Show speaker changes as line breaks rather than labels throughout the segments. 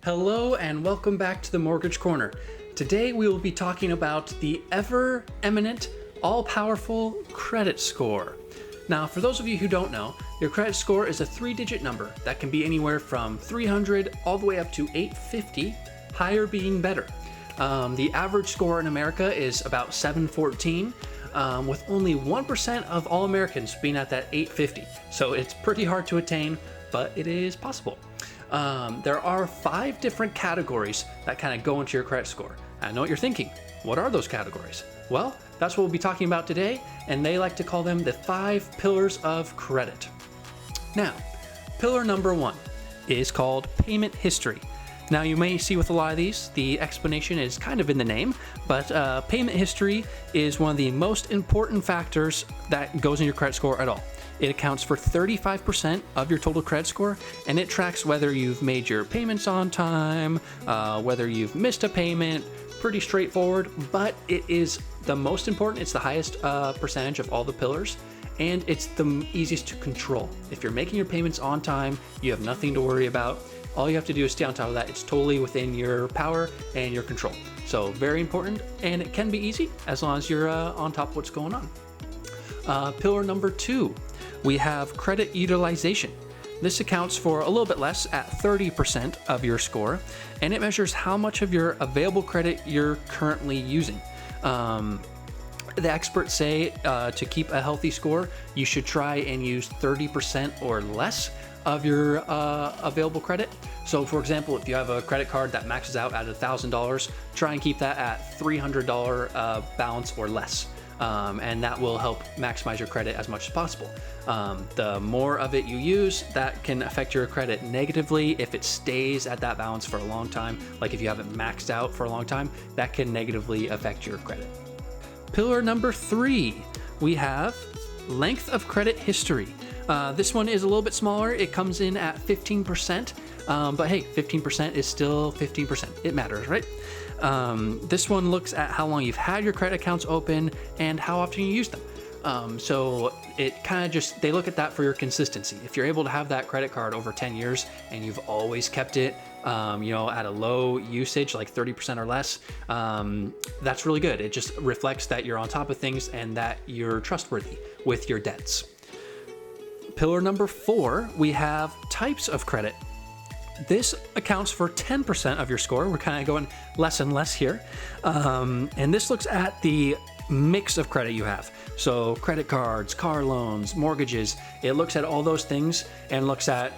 Hello and welcome back to the Mortgage Corner. Today we will be talking about the ever eminent, all-powerful credit score. Now, for those of you who don't know, your credit score is a 3-digit number that can be anywhere from 300 all the way up to 850, higher being better. The average score in America is about 714, with only 1% of all Americans being at that 850. So it's pretty hard to attain, but it is possible. There are 5 different categories that kind of go into your credit score. I know what you're thinking. What are those categories? Well, that's what we'll be talking about today, and they like to call them the 5 pillars of credit. Now, pillar number 1 is called payment history. Now, you may see with a lot of these, the explanation is kind of in the name, but payment history is one of the most important factors that goes in your credit score at all. It accounts for 35% of your total credit score, and it tracks whether you've made your payments on time, whether you've missed a payment. Pretty straightforward, but it is the most important. It's the highest percentage of all the pillars, and it's the easiest to control. If you're making your payments on time, you have nothing to worry about. All you have to do is stay on top of that. It's totally within your power and your control. So very important, and it can be easy as long as you're on top of what's going on. Pillar number 2. We have credit utilization. This accounts for a little bit less at 30% of your score, and it measures how much of your available credit you're currently using. The experts say to keep a healthy score, you should try and use 30% or less of your available credit. So for example, if you have a credit card that maxes out at $1,000, try and keep that at $300 balance or less. And that will help maximize your credit as much as possible. The more of it you use, that can affect your credit negatively if it stays at that balance for a long time. Like if you haven't maxed out for a long time, that can negatively affect your credit. Pillar number 3, we have length of credit history. This one is a little bit smaller. It comes in at 15%, but hey, 15% is still 15%. It matters, right? This one looks at how long you've had your credit accounts open and how often you use them. So it kind of just, they look at that for your consistency. If you're able to have that credit card over 10 years and you've always kept it, at a low usage, like 30% or less, that's really good. It just reflects that you're on top of things and that you're trustworthy with your debts. Pillar number 4, we have types of credit. This accounts for 10% of your score. We're kind of going less and less here. And this looks at the mix of credit you have. So credit cards, car loans, mortgages. It looks at all those things and looks at,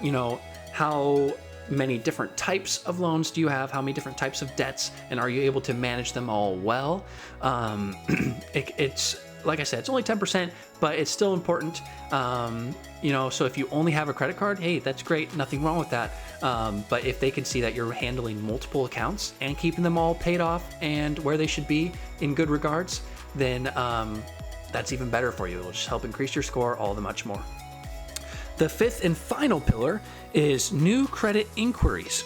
how many different types of loans do you have? How many different types of debts? And are you able to manage them all well? It's like I said, it's only 10%, but it's still important. So if you only have a credit card, hey, that's great. Nothing wrong with that. But if they can see that you're handling multiple accounts and keeping them all paid off and where they should be in good regards, then that's even better for you. It'll just help increase your score all the much more. The 5th and final pillar is new credit inquiries.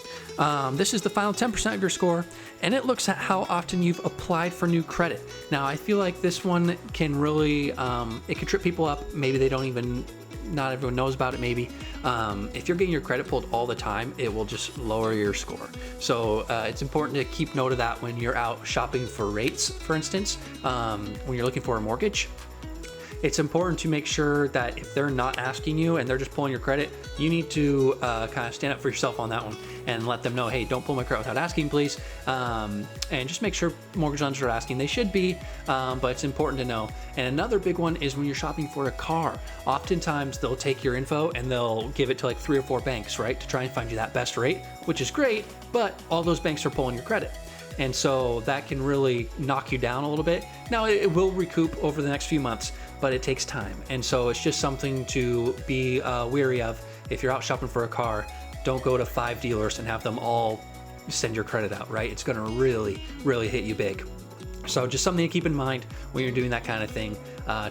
This is the final 10% of your score, and it looks at how often you've applied for new credit. Now, I feel like this one can really, it can trip people up. Maybe they don't even, not everyone knows about it maybe. If you're getting your credit pulled all the time, it will just lower your score. So it's important to keep note of that when you're out shopping for rates, for instance, when you're looking for a mortgage. It's important to make sure that if they're not asking you and they're just pulling your credit, you need to kind of stand up for yourself on that one and let them know, hey, don't pull my credit without asking, please. And just make sure mortgage lenders are asking. They should be, but it's important to know. And another big one is when you're shopping for a car. Oftentimes they'll take your info and they'll give it to like 3 or 4 banks, right, to try and find you that best rate, which is great, but all those banks are pulling your credit. And so that can really knock you down a little bit. Now, it will recoup over the next few months, but it takes time. And so it's just something to be wary of. If you're out shopping for a car, don't go to 5 dealers and have them all send your credit out, right? It's gonna really, really hit you big. So just something to keep in mind when you're doing that kind of thing,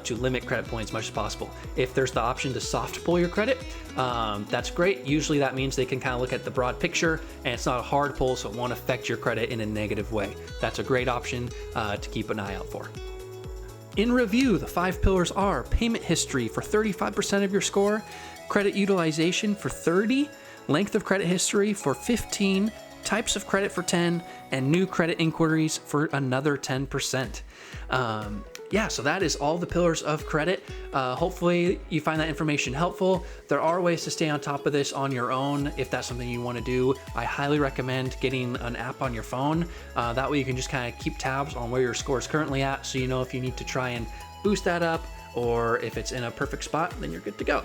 to limit credit points as much as possible. If there's the option to soft pull your credit, that's great. Usually that means they can kind of look at the broad picture and it's not a hard pull, so it won't affect your credit in a negative way. That's a great option to keep an eye out for. In review, the 5 pillars are payment history for 35% of your score, credit utilization for 30, length of credit history for 15, types of credit for 10, and new credit inquiries for another 10%. Yeah, so that is all the pillars of credit. Hopefully you find that information helpful. There are ways to stay on top of this on your own if that's something you want to do. I highly recommend getting an app on your phone. That way you can just kind of keep tabs on where your score is currently at, so you know if you need to try and boost that up, or if it's in a perfect spot, then you're good to go.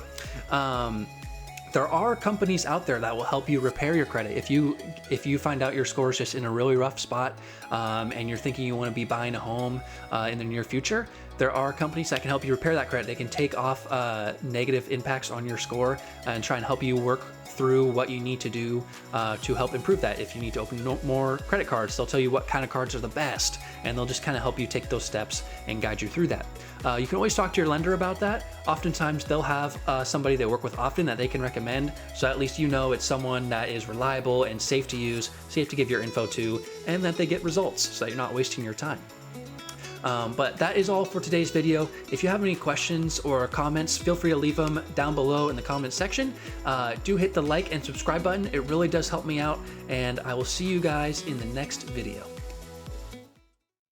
There are companies out there that will help you repair your credit. If you find out your score is just in a really rough spot, and you're thinking you want to be buying a home in the near future, there are companies that can help you repair that credit. They can take off negative impacts on your score and try and help you work through what you need to do to help improve that. If you need to open more credit cards, they'll tell you what kind of cards are the best, and they'll just kind of help you take those steps and guide you through that. You can always talk to your lender about that. Oftentimes they'll have somebody they work with often that they can recommend, so at least you know it's someone that is reliable and safe to use, safe to give your info to, and that they get results so that you're not wasting your time. But that is all for today's video. If you have any questions or comments, feel free to leave them down below in the comments section. Do hit the like and subscribe button. It really does help me out, and I will see you guys in the next video.